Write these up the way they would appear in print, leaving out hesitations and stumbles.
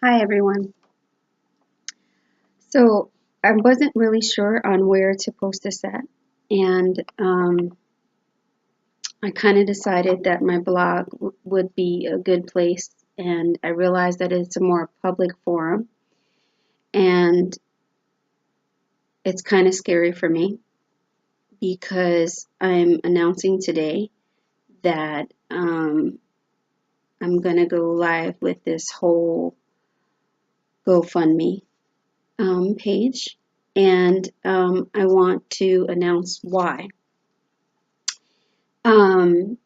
Hi everyone. So I wasn't really sure on where to post this at, and I kind of decided that my blog would be a good place, and I realized that it's a more public forum, and it's kind of scary for me because I'm announcing today that I'm gonna go live with this whole GoFundMe page, and I want to announce why. Um,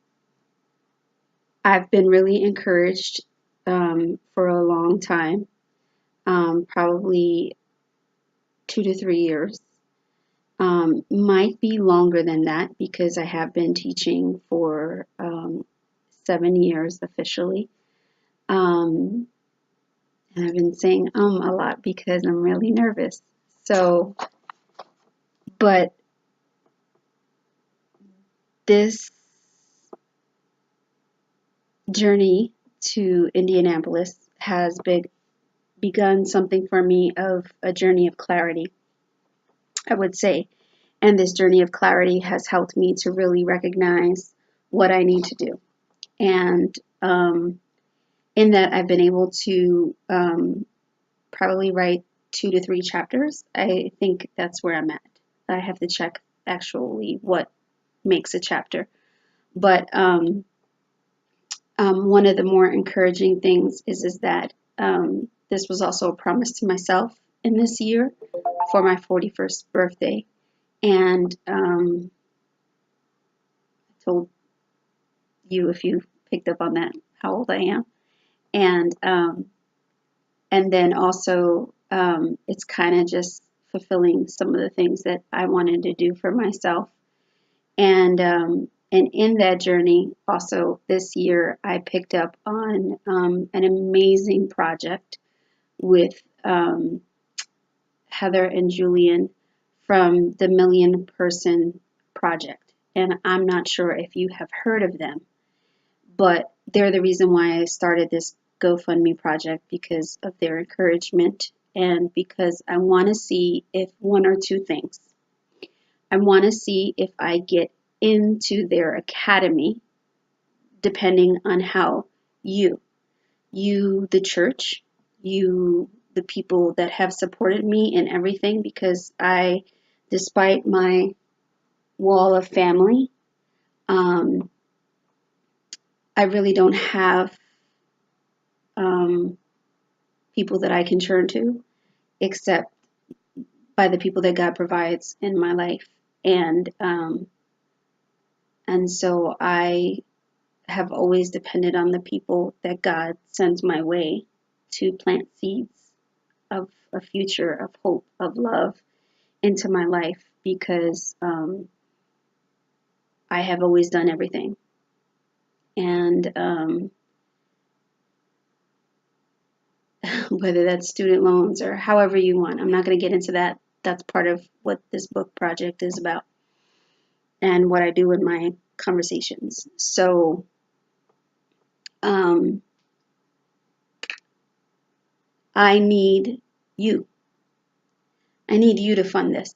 I've been really encouraged for a long time, probably 2 to 3 years. Might be longer than that because I have been teaching for 7 years officially. And I've been saying a lot because I'm really nervous. So, but this journey to Indianapolis has begun something for me of a journey of clarity, I would say. And this journey of clarity has helped me to really recognize what I need to do. And in that, I've been able to probably write 2 to 3 chapters. I think that's where I'm at. I have to check actually what makes a chapter. But one of the more encouraging things is that this was also a promise to myself in this year for my 41st birthday. And I told you, if you picked up on that, how old I am. And then also it's kind of just fulfilling some of the things that I wanted to do for myself. And in that journey, also this year, I picked up on an amazing project with Heather and Julian from the Million Person Project. And I'm not sure if you have heard of them, but they're the reason why I started this GoFundMe project, because of their encouragement and because I want to see if one or two things. I want to see if I get into their academy, depending on how you, the church, the people that have supported me in everything, because despite my wall of family, I really don't have people that I can turn to except by the people that God provides in my life. And so I have always depended on the people that God sends my way to plant seeds of a future, of hope, of love into my life, because I have always done everything. And whether that's student loans or however you want, I'm not going to get into that. That's part of what this book project is about and what I do in my conversations. So I need you. I need you to fund this.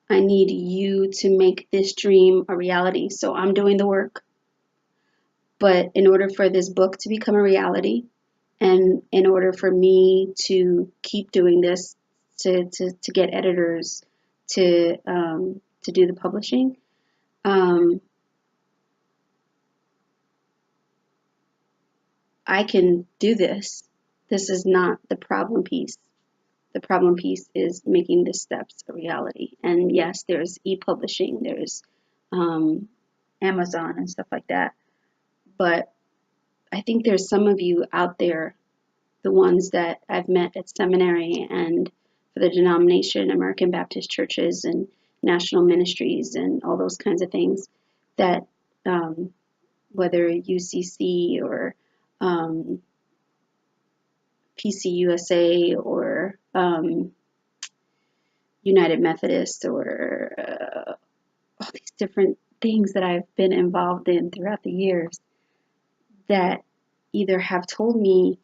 I need you to make this dream a reality. So I'm doing the work. But in order for this book to become a reality, and in order for me to keep doing this, to get editors, to do the publishing, I can do this. This is not the problem piece. The problem piece is making the steps a reality. And yes, there's e-publishing, there's Amazon and stuff like that. But I think there's some of you out there, the ones that I've met at seminary and for the denomination, American Baptist churches and national ministries and all those kinds of things, that whether UCC or PCUSA or United Methodist or all these different things that I've been involved in throughout the years, that either have told me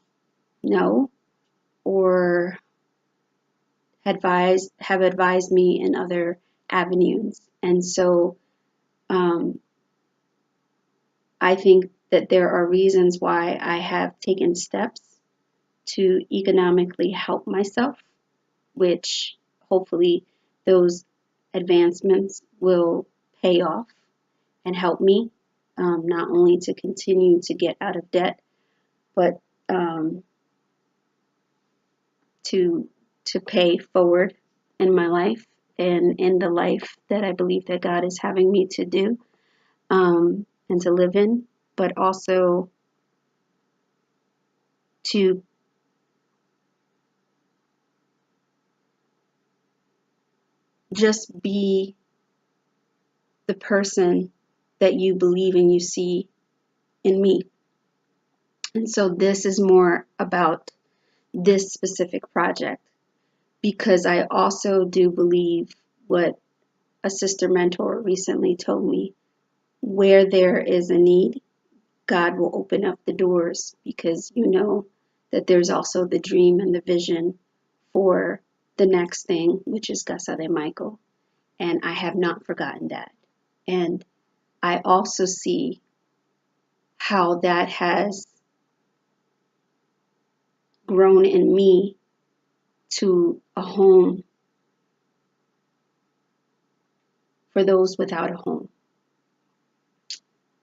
no, or have advised me in other avenues. And so I think that there are reasons why I have taken steps to economically help myself, which hopefully those advancements will pay off and help me not only to continue to get out of debt, but to pay forward in my life and in the life that I believe that God is having me to do and to live in, but also to just be the person that you believe and you see in me. And so this is more about this specific project, because I also do believe what a sister mentor recently told me: where there is a need, God will open up the doors, because you know that there's also the dream and the vision for the next thing, which is Casa de Michael. And I have not forgotten that. And I also see how that has grown in me to a home for those without a home.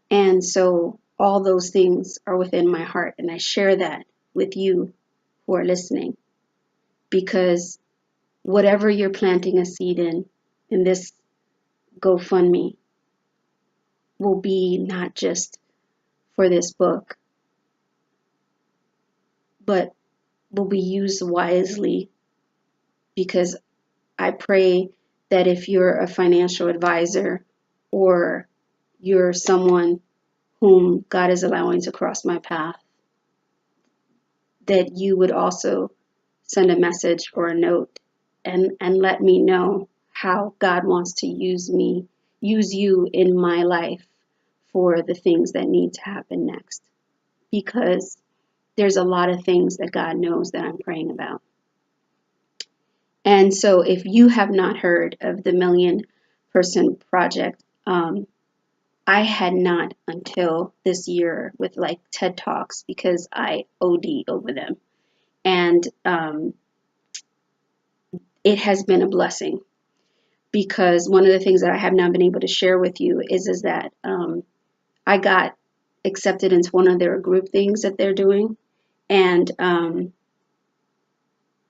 And so all those things are within my heart, and I share that with you who are listening, because whatever you're planting a seed in this GoFundMe, will be not just for this book, but will be used wisely, because I pray that if you're a financial advisor or you're someone whom God is allowing to cross my path, that you would also send a message or a note and let me know how God wants to use you in my life for the things that need to happen next. Because there's a lot of things that God knows that I'm praying about. And so if you have not heard of the Million Person Project, I had not until this year with like TED Talks, because I OD over them. And it has been a blessing, because one of the things that I have not been able to share with you is that I got accepted into one of their group things that they're doing. And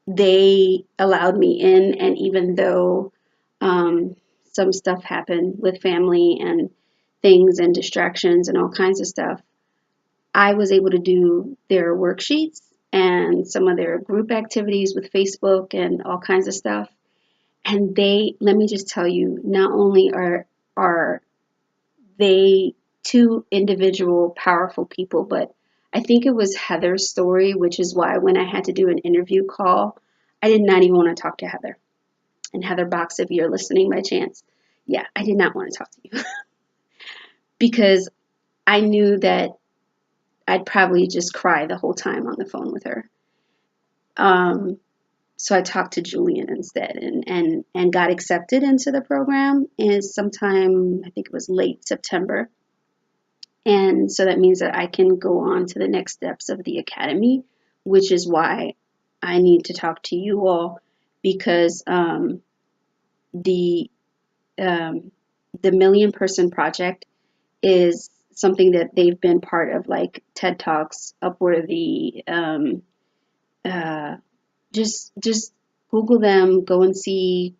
they allowed me in, and even though some stuff happened with family and things and distractions and all kinds of stuff, I was able to do their worksheets and some of their group activities with Facebook and all kinds of stuff. And they, let me just tell you, not only are they two individual powerful people, but I think it was Heather's story, which is why when I had to do an interview call, I did not even want to talk to Heather. And Heather Box, if you're listening by chance, yeah, I did not want to talk to you because I knew that I'd probably just cry the whole time on the phone with her. So I talked to Julian instead and got accepted into the program is sometime, I think it was late September. And so that means that I can go on to the next steps of the academy, which is why I need to talk to you all, because the Million Person Project is something that they've been part of, like TED Talks, Upworthy. Just Google them, go and see.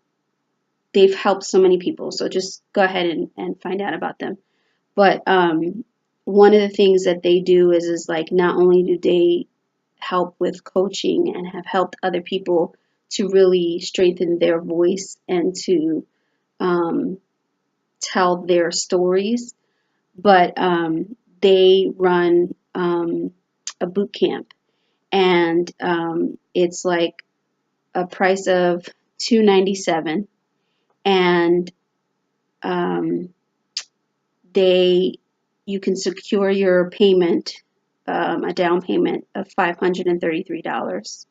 They've helped so many people, so just go ahead and find out about them. But one of the things that they do is like, not only do they help with coaching and have helped other people to really strengthen their voice and to tell their stories, but they run a boot camp, and it's like a price of $297, and you can secure your payment, a down payment of $533,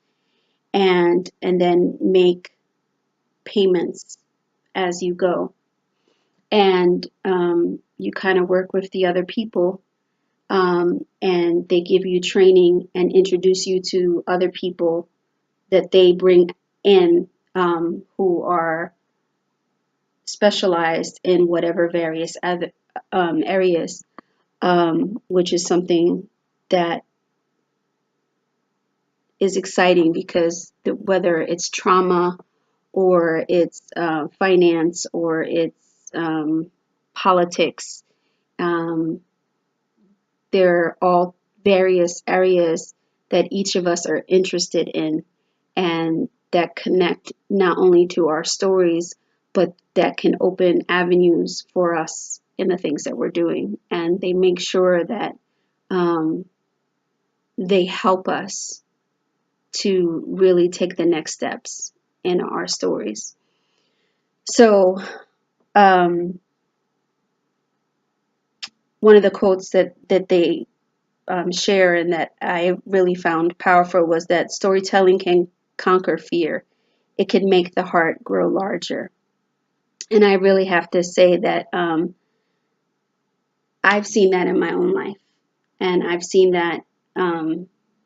and then make payments as you go. And you kind of work with the other people, and they give you training and introduce you to other people that they bring in, who are specialized in whatever various other areas, which is something that is exciting, because whether it's trauma or it's finance or it's politics, um, they're all various areas that each of us are interested in, and that connect not only to our stories, but that can open avenues for us in the things that we're doing. And they make sure that um, they help us to really take the next steps in our stories. So, one of the quotes that they share and that I really found powerful was that storytelling can conquer fear. It can make the heart grow larger. And I really have to say that I've seen that in my own life. And I've seen that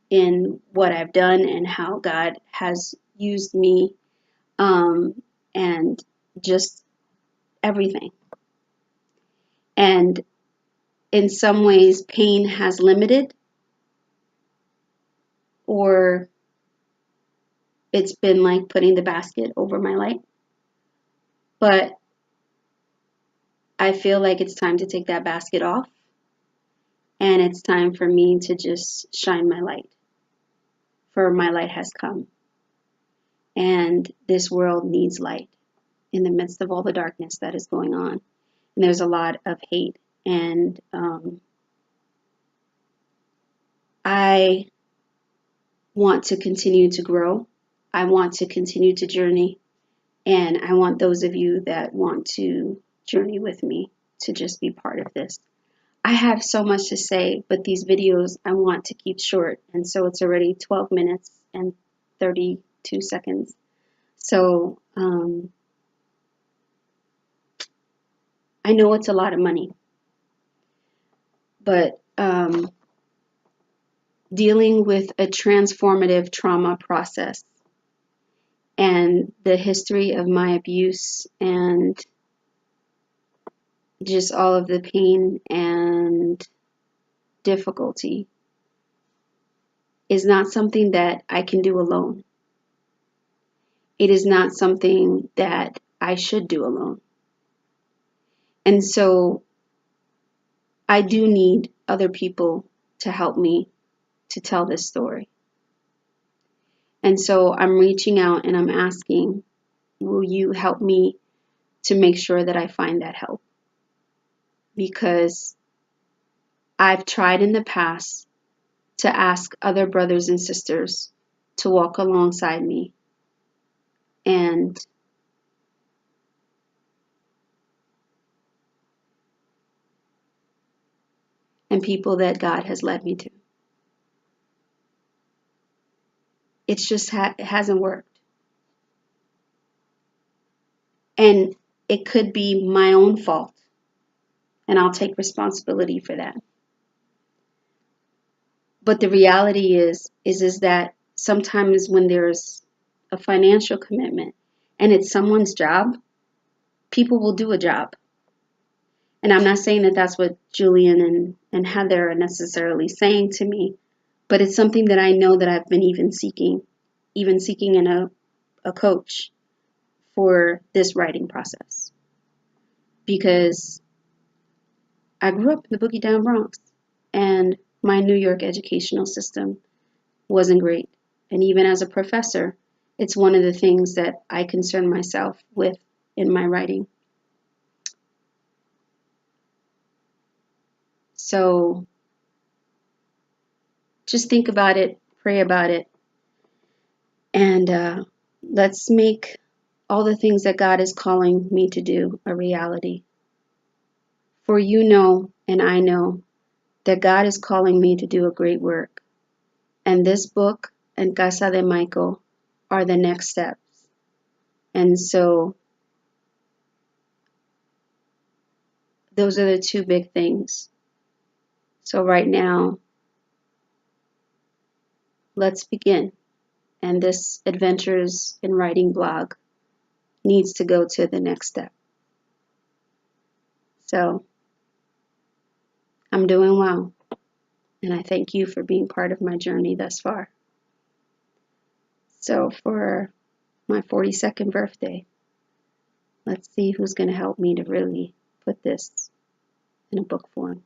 in what I've done and how God has used me, and just everything. And in some ways, pain has limited, or it's been like putting the basket over my light. But I feel like it's time to take that basket off, and it's time for me to just shine my light, for my light has come. And this world needs light in the midst of all the darkness that is going on. And there's a lot of hate. And I want to continue to grow. I want to continue to journey. And I want those of you that want to journey with me to just be part of this. I have so much to say, but these videos I want to keep short. And so it's already 12 minutes and 32 seconds. So I know it's a lot of money, but dealing with a transformative trauma process and the history of my abuse and just all of the pain and difficulty is not something that I can do alone. It is not something that I should do alone. And so I do need other people to help me to tell this story. And so I'm reaching out and I'm asking, will you help me to make sure that I find that help? Because I've tried in the past to ask other brothers and sisters to walk alongside me, and people that God has led me to. It's just it hasn't worked. And it could be my own fault, and I'll take responsibility for that. But the reality is that sometimes when there's a financial commitment and it's someone's job, people will do a job. And I'm not saying that that's what Julian and Heather are necessarily saying to me, but it's something that I know that I've been even seeking in a coach for this writing process. Because I grew up in the boogie down Bronx, and my New York educational system wasn't great. And even as a professor, it's one of the things that I concern myself with in my writing. So just think about it, pray about it, and let's make all the things that God is calling me to do a reality. For you know, and I know, that God is calling me to do a great work. And this book, En Casa de Michael, are the next steps. And so those are the two big things. So right now, let's begin. And this Adventures in Writing blog needs to go to the next step. So I'm doing well, and I thank you for being part of my journey thus far. So for my 42nd birthday, let's see who's going to help me to really put this in a book form.